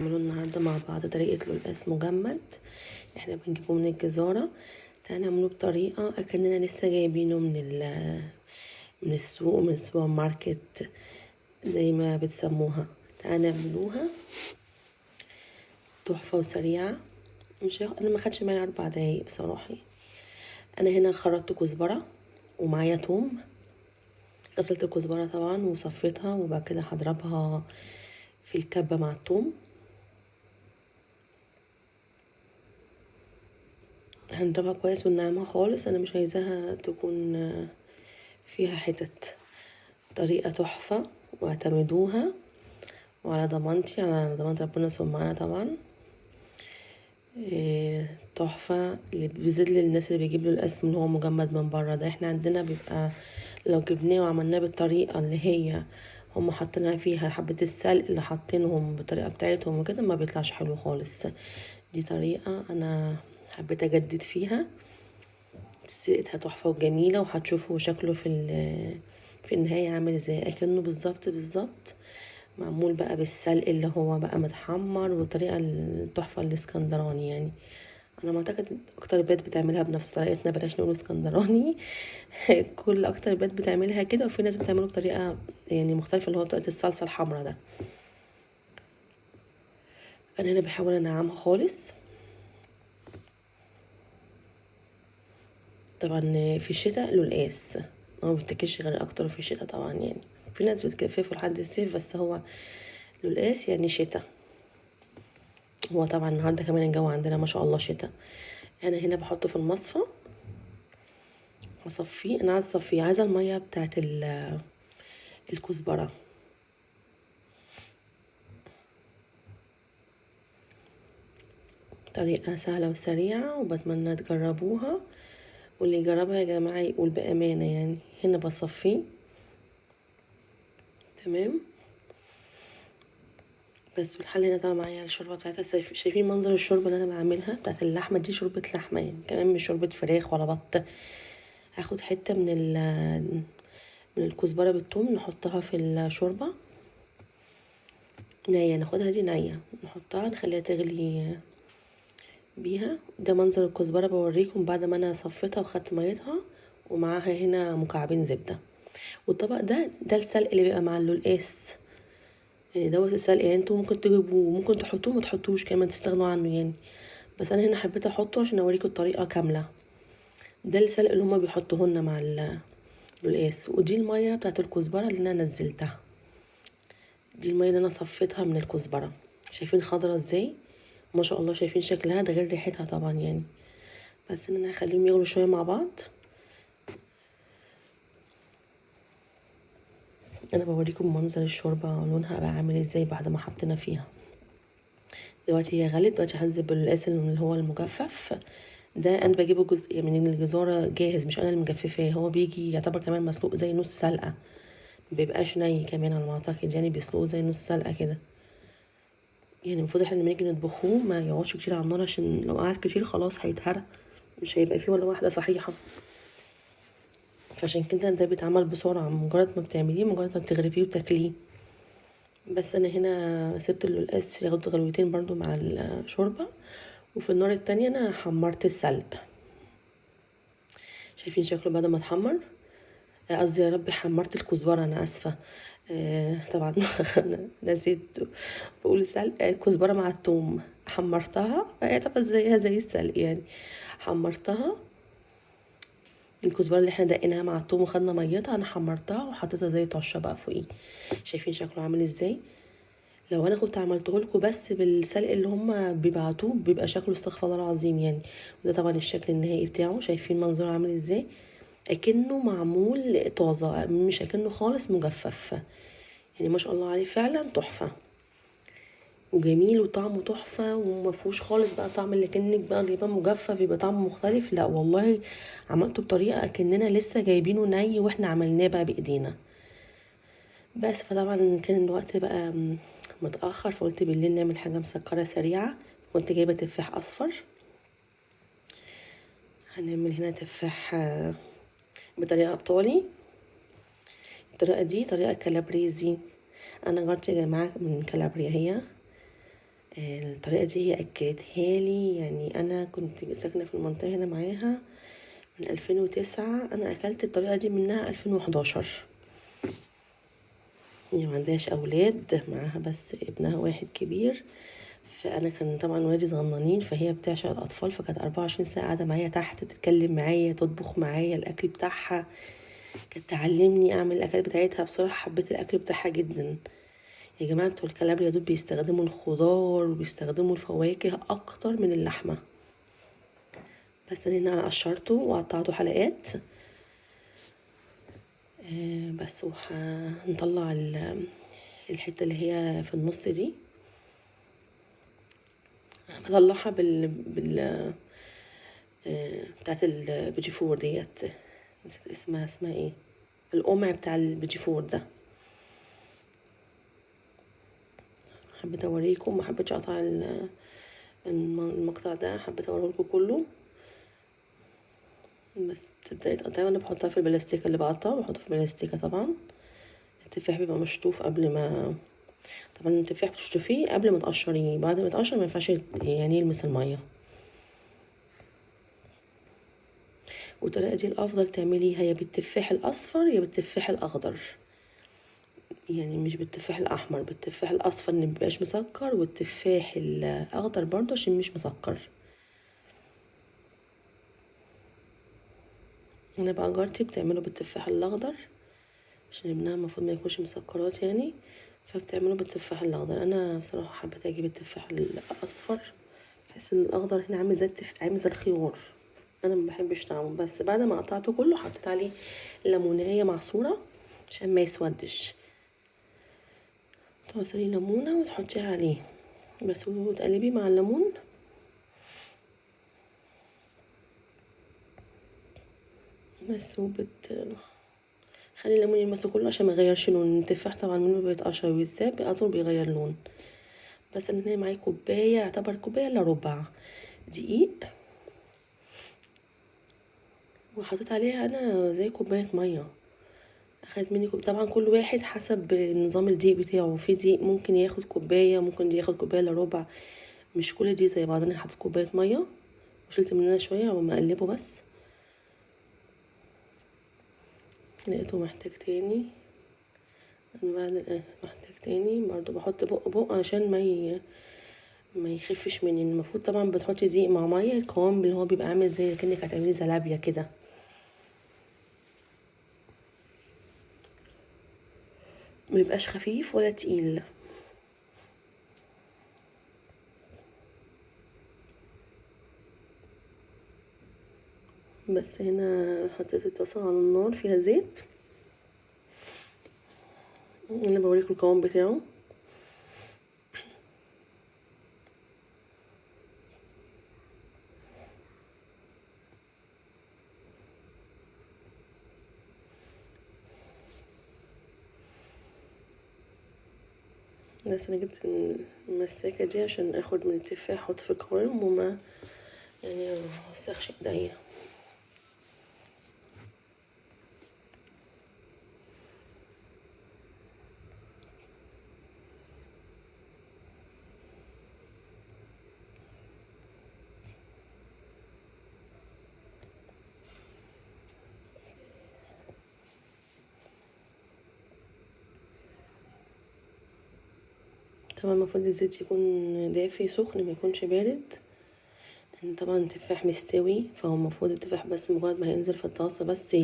نعمله النهارده مع بعض طريقة للقاس مجمد. احنا بنجيبه من الجزارة. تعالى نعمله بطريقة اكننا لسه جايبينه من السوق، من السوبر ماركت زي ما بتسموها. تعالى نعملوها تحفة وسريعة. انا ما خدش معايا 4 دقايق بصراحة. انا هنا خرطت كزبرة ومعايا توم. غسلت الكزبرة طبعا وصفيتها، وبعد كده هضربها في الكبة مع التوم. هنضربها كويس وننعمها خالص، انا مش عايزاها تكون فيها حتت. طريقة تحفة واعتمدوها، وعلى ضمانتي، على ضمانة ربنا يصوم معانا طبعا. تحفة بالذات للناس اللي بيجيب له القسم اللي هو مجمد من بره ده. احنا عندنا بيبقى لو جبناه وعملناه بالطريقة اللي هي هم حاطينها فيها، حبة السلق اللي حاطينهم بالطريقة بتاعتهم وكده، ما بيطلعش حلو خالص. دي طريقة انا حبيت اجدد فيها. سلقتها تحفة وجميلة، وهتشوفوا شكله في النهاية عامل ازاي، اكنه بالظبط معمول بقى بالسلق اللي هو بقى متحمر، والطريقة التحفة الاسكندراني يعني. انا معتقد اكتر البيت بتعملها بنفس طريقتنا، بلاش نقول اسكندراني. كل اكتر البيت بتعملها كده، وفي ناس بتعمله بطريقة يعني مختلفة، اللي هو بطريقة الصلصة الحمراء ده. انا هنا بحاول انعمها خالص. طبعا في الشتاء للقاس ما بتاكلش غير اكتر في الشتاء طبعا يعني. في ناس بتكففه لحد الصيف، بس هو للقاس يعني شتاء. هو طبعا النهارده كمان الجو عندنا ما شاء الله شتاء. انا هنا بحطه في المصفى، هصفيه. انا عايزه اصفيه، عايزه الميه بتاعت الكزبره. طريقه سهله وسريعه، وبتمنى تجربوها. واللي يجربها يا جماعه يقول بامانه يعني. هنا بصفيه تمام. بس في الحل هنا طبعا معايا الشوربه بتاعتها. شايفين منظر الشوربه اللي انا بعملها بتاعت اللحمه دي؟ شوربه لحمه يعني، كمان مش شوربه فراخ ولا بط. هاخد حته من الكزبره بالثوم نحطها في الشوربه نية. ناخدها دي نية، نحطها نخليها تغلي بيها. ده منظر الكزبرة بوريكم بعد ما انا صفيتها وخدت ميتها. ومعاها هنا مكعبين زبدة. والطبق ده السلق اللي بيبقى مع اللقاس يعني. دوت السلق يعني. انتوا ممكن تجيبوه، ممكن تحطوه ما تحطوش كمان، تستغنوا عنه يعني. بس انا هنا حبيت احطه عشان اوريكم الطريقة كاملة. ده السلق اللي هما بيحطوه لنا مع اللقاس. ودي المية بتاعت الكزبرة اللي انا نزلتها. دي المية اللي انا صفيتها من الكزبرة. شايفين خضرة ازاي؟ ما شاء الله. شايفين شكلها ده غير ريحتها طبعا يعني. بس ان انا هخليهم يغلوا شويه مع بعض. انا بوريكم منظر الشوربه لونها بقى عامل ازاي بعد ما حطينا فيها. دلوقتي هي غلت. دلوقتي هنزل بالقلقاس اللي هو المجفف ده. انا بجيبه جزء من الجزاره جاهز، مش انا اللي مجففاه. هو بيجي يعتبر كمان مسلوق زي نص سلقه، مبيبقاش ني كمان على ما اعتقد يعني، بيسلقوه زي نص سلقه كده يعني. المفروض احنا لما نيجي نطبخوه ما يقعدش كتير على النار، عشان لو قعد كتير خلاص هيتهرى، مش هيبقى فيه ولا واحده صحيحه. فعشان كده ده بيتعمل بسرعة، مجرد ما بتعمليه، مجرد ما بتغرفيه وتاكليه. بس انا هنا سبت القلقاس ياخد غلوتين برضو مع الشوربة. وفي النار التانية انا حمرت السلق. شايفين شكله بعد ما اتحمر؟ قصدي يا ربي حمرت الكزبرة، انا اسفة. طبعا أنا نسيت بقول السلق. الكزبرة مع الثوم حمرتها، هي طبعا زيها زي السلق يعني. حمرتها. الكزبره اللي احنا دقيناها مع الثوم وخدنا ميتها، انا حمرتها وحطيتها زي طشه بقى فوقيه. شايفين شكله عامل ازاي؟ لو انا كنت عملته لكم بس بالسلق اللي هم بيبعتوه، بيبقى شكله استغفر الله العظيم يعني. وده طبعا الشكل النهائي بتاعه. شايفين منظره عامل ازاي؟ اكنه معمول طازه، مش اكنه خالص مجفف يعني. ما شاء الله عليه فعلا تحفه وجميل، وطعمه تحفه، ومفهوش خالص بقى طعم اللي كأنك بقى جايباه مجفف يبقى طعمه مختلف. لا والله، عملته بطريقه اكننا لسه جايبينه ني واحنا عملناه بقى بايدينا. بس فطبعا كان الوقت بقى متاخر، فقلت بالليل نعمل حاجه مسكره سريعه. كنت جايبه تفاح اصفر. هنعمل هنا تفاح بطريقه ايطالي. الطريقه دي طريقه كالابريزي. انا جارتي يا جماعه من كالابريا هي. الطريقة دي هي أكدتها لي، يعني أنا كنت ساكنة في المنطقة هنا معاها من 2009، أنا أكلت الطريقة دي منها 2011. هي معندهاش أولاد، معاها بس ابنها واحد كبير. فأنا كان طبعا ولادي صغننين، فهي بتعشق الأطفال، فكانت 24 ساعة قاعدة معايا تحت، تتكلم معايا، تطبخ معايا الأكل بتاعها، كانت تعلمني أعمل الأكلات بتاعتها. بصراحة حبيت الأكل بتاعها جدا. يا جماعة بتوع الكلابريا دول بيستخدموا الخضار وبيستخدموا الفواكه أكتر من اللحمة. بس أنا هنا قشرته وقطعته حلقات. بس وهنطلع الحتة اللي هي في النص دي، بطلعها بتاعت البيجي فور ديت، اسمها ايه، القمع بتاع البيجي فور ده. حبيت اوريكم، ما حبيتش اقطع المقطع ده، حبيت اوريكم كله. بس تبداي تقطعي، وانا بحطها في البلاستيكه اللي بقطعها، بحطها في البلاستيكه طبعا. التفاح بيبقى مشطوف قبل ما، طبعا التفاح بتشطفيه قبل ما تقشريه، بعد ما تقشر ما ينفعش يعني يلمس الميه. والطريقه دي الافضل تعمليها يا بالتفاح الاصفر يا بالتفاح الاخضر، يعني مش بالتفاح الاحمر، بالتفاح الاصفر اللي مبيبقاش مسكر، والتفاح الاخضر برضه عشان مش مسكر. انا بقى جارتي بتعمله بالتفاح الاخضر عشان ابنها المفروض ما ياكلش مسكرات يعني، فبتعمله بالتفاح الاخضر. انا بصراحه حبيت اجيب التفاح الاصفر، بحس ان الاخضر هنا عامل زي عامل زي الخيار، انا ما بحبش طعمه. بس بعد ما قطعته كله حطيت عليه ليمونيه معصوره عشان ما يسودش. تعصري ليمونه وتحطيها عليه بس، وتقلبيه مع الليمون. بس خلي الليمون يلمسه كله عشان ما يغيرش لون التفاح، طبعا منه بيتقشر ويتساب على طول بيغير لون. بس انا هنا معايا كوبايه، يعتبر كوبايه الا ربع دقيق، وحطيت عليها انا زي كوبايه ميه. اخدت مني طبعا كل واحد حسب نظام الدقيق بتاعه، في دقيق ممكن ياخد كوبايه، ممكن دي ياخد كوبايه الا ربع، مش كل دي زي بعض. انا حطيت كوبايه ميه وشلت منها شويه وما اقلبه بس. لقيته محتاج تاني، انا بعد محتاج تاني برضو بحط بق عشان ما يخفش مني. المفروض طبعا بتحطي دقيق مع ميه، القوام اللي هو بيبقى عامل زي كأنك هتعملي زلابية كده. ميبقاش خفيف ولا تقيل. بس هنا حطيت الطاسة على النار فيها زيت، انا بوريكم القوام بتاعه. بس انا جبت المساكة دي عشان اخد من التفاح احط في القوام وما يعني موسخش ايديا. طبعا المفروض الزيت يكون دافي سخن، ما يكونش بارد، لان طبعا التفاح مستوي، فهو المفروض التفاح بس مجرد ما هينزل في الطاسة بس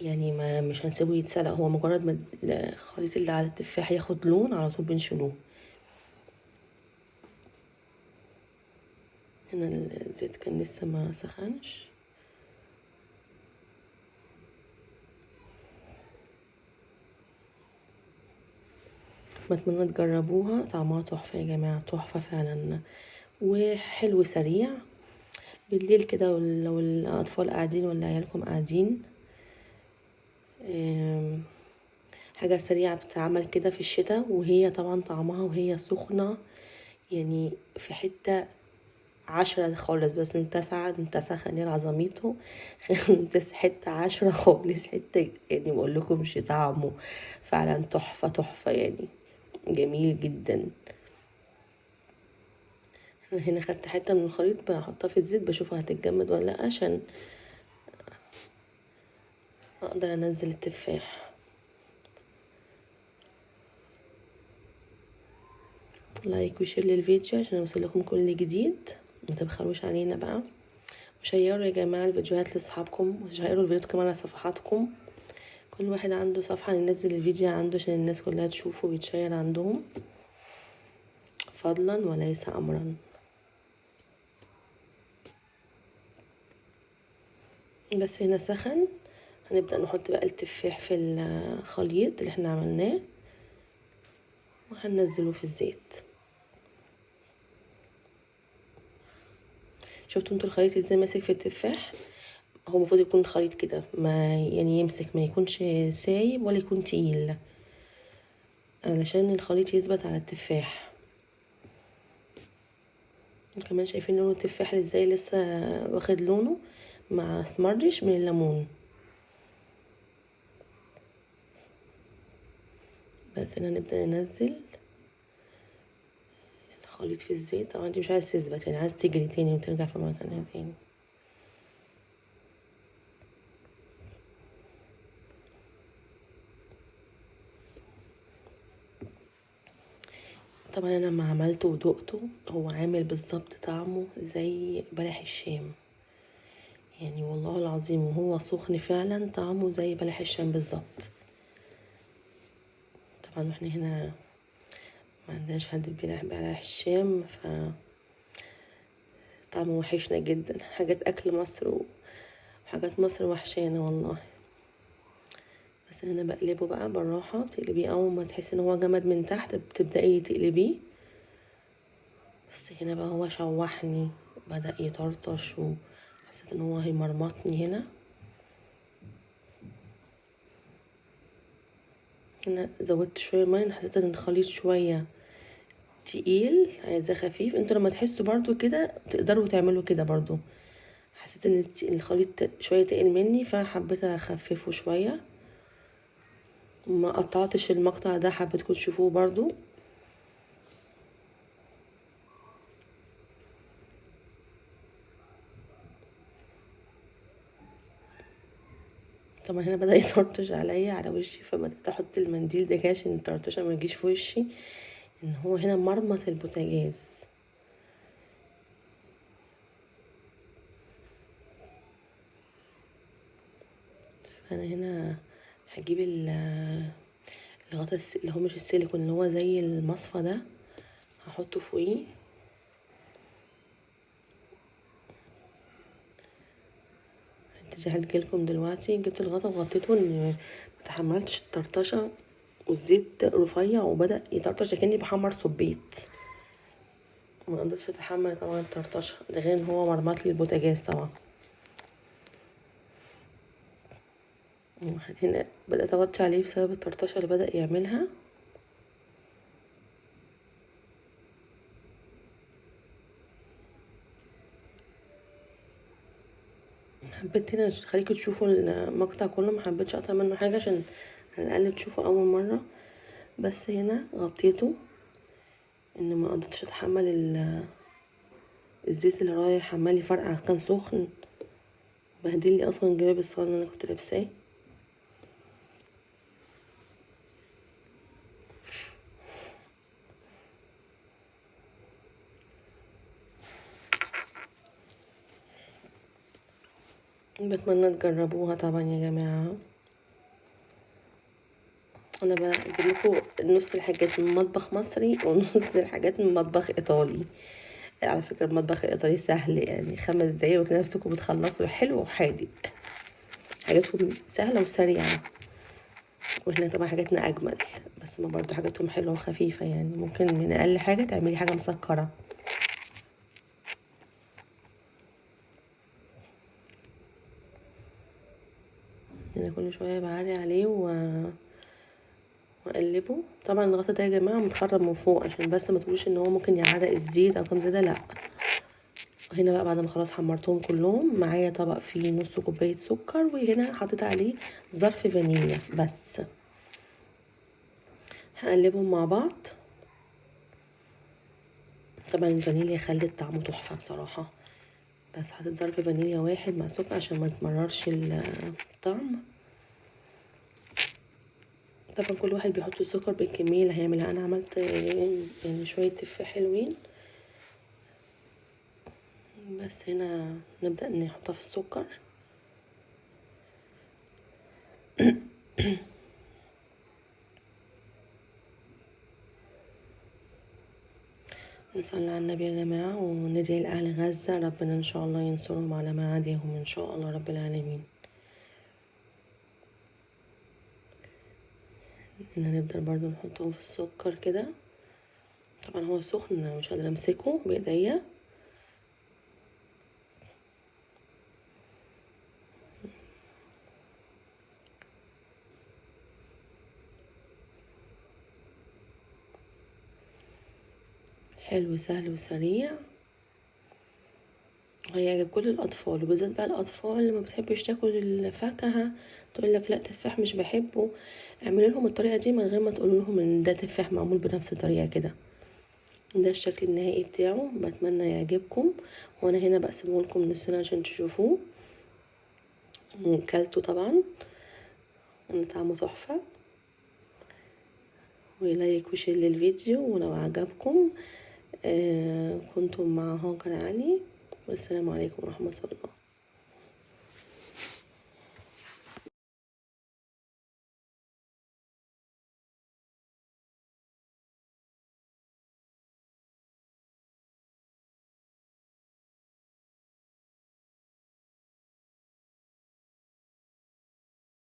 يعني ما مش هنسيبه يتسلق، هو مجرد ما الخليط اللي على التفاح ياخد لون على طول بنشيلوه. هنا الزيت كان لسه ما سخنش. بتمنى تجربوها، طعمها تحفة يا جماعة، تحفة فعلا، وحلو سريع بالليل كده، لو الأطفال قاعدين ولا عيالكم قاعدين. حاجة سريعة بتتعمل كده في الشتاء، وهي طبعا طعمها وهي سخنة يعني في حتة 10 خالص، بس من 9 من 9 خلينا عظميته بس حتة 10 خالص، حتة يعني بقول لكم مش طعمه فعلا تحفة تحفة يعني، جميل جدا. انا هنا خدت حته من الخليط بحطها في الزيت بشوفها هتتجمد ولا لا عشان اقدر انزل التفاح. لايك وشير للفيديو عشان يوصلكم كل جديد، ما تبخلوش علينا بقى، وشيروا يا جماعه الفيديوهات لاصحابكم، وشيروا الفيديوهات كمان على صفحاتكم. كل واحد عنده صفحه ننزل الفيديو عنده عشان الناس كلها تشوفه ويتشير عندهم، فضلا وليس امرا. بس هنا سخن، هنبدأ نحط بقى التفاح في الخليط اللي احنا عملناه وهننزله في الزيت. شفتوا انتوا الخليط ازاي ماسك في التفاح؟ هو المفروض يكون الخليط كده، ما يعني يمسك، ما يكونش سايب ولا يكون تقيل، علشان الخليط يثبت على التفاح. كمان شايفين لون التفاح ازاي لسه واخد لونه، ما اسمرش من الليمون. بس هنا نبدأ ننزل الخليط في الزيت. طبعا دي مش عايز تثبت، يعني عايز تجري تاني وترجع في مكانها تاني. طبعا انا لما عملته ودقته هو عامل بالظبط طعمه زي بلح الشام، يعني والله العظيم وهو سخن فعلا طعمه زي بلح الشام بالظبط. طبعا احنا هنا ما عندناش حد بيلعب بلح الشام، ف طعمه وحشنا جدا. حاجات اكل مصر وحاجات مصر وحشانة والله. بس انا بقلبه بقى بالراحة، بتقلبيه اول ما تحسي ان هو جمد من تحت بتبدأي تقلبيه. بس هنا بقى هو شوحني، بدأ يطرطش وحسيت ان هو هيمرمطني هنا. هنا زودت شويه ميه، حسيت ان الخليط شويه تقيل، عايزاه خفيف. انتوا لما تحسوا برضو كده تقدروا تعملوا كده برضو. حسيت ان الخليط شويه تقيل مني فحبيت اخففه شويه. ما قطعتش المقطع ده، حبيتكم تشوفوه برضو. طبعا هنا بدأ يطرطش عليا على وشي، فبدأت احط المنديل ده كده عشان الطرطشه ما يجيش في وشي، ان هو هنا مرمط البوتاجاز. فانا هنا هجيب الغطا اللي هو مش السيليكون، اللي هو زي المصفى ده، هحطه فوقيه. النتيجة هتجيلكم دلوقتي. جبت الغطا وغطيته ان متحملتش الطرطشة، والزيت رفيع وبدأ يطرطش كأني بحمر صبيت. ما قدرتش اتحمل طبعا الطرطشة ده، غير ان هو مرمط لي البوتاجاز طبعا. هنا بدأت اغطي عليه بسبب الطرطشة اللي بدأ يعملها. حبيت هنا خليكم تشوفوا المقطع كله، ما حبيتش اقطع منه حاجة عشان على الاقل تشوفوا اول مرة. بس هنا غطيته ان ما قدرتش اتحمل الزيت اللي رايح عمال يفرقع، كان سخن بهدل لي اصلا جباب الصغير اللي انا كنت لابساه. بتمنى تجربوها طبعا يا جماعه. انا بجيب لكم نص الحاجات من مطبخ مصري ونص الحاجات من مطبخ ايطالي. على فكره المطبخ الايطالي سهل، يعني 5 دقايق وكده نفسكم بتخلصوا، حلو وحادق، حاجاتهم سهله وسريعه. وهنا طبعا حاجاتنا اجمل، بس ما برضو حاجاتهم حلوه وخفيفه، يعني ممكن من اقل حاجه تعملي حاجه مسكره. هنا كل شويه بعري عليه واقلبه. طبعا الغطا ده يا جماعه متخرم من فوق عشان بس ما تقولوش ان هو ممكن يعرق الزيت او كام زي ده، لا. هنا بقى بعد ما خلاص حمرتهم كلهم معايا طبق فيه نص كوبايه سكر، وهنا حطيت عليه ظرف فانيليا بس. هقلبهم مع بعض. طبعا الفانيليا خلت طعمه تحفة بصراحة، بس حطيت ظرف فانيليا واحد مع سكر عشان ما تمررش الطعم. طبعا كل واحد بيحط السكر بالكمية اللي هيعملها. انا عملت يعني شوية تفاح حلوين، بس هنا نبدأ نحطها في السكر. نصلي على النبي يا جماعة وندعي لأهل غزة، ربنا إن شاء الله ينصرهم على ما عاديهم إن شاء الله رب العالمين. نبدأ برضو نحطهم في السكر كده. طبعا هو سخن مش قادرة امسكه بايديا. حلو سهل وسريع، هيعجب كل الاطفال، وبالذات بقى الاطفال اللي ما بتحبش تاكل الفاكهه، تقول لك لا تفاح مش بحبه. اعملي لهم الطريقه دي من غير ما تقولوا لهم ان ده تفاح معمول بنفس الطريقه كده. ده الشكل النهائي بتاعه، بتمنى يعجبكم. وانا هنا بقسمه لكم نصين عشان تشوفوه. وكلته طبعا طعمه تحفه. ولايك وشير للفيديو ولو عجبكم. كنتم مع هاجر علي، والسلام عليكم ورحمه الله.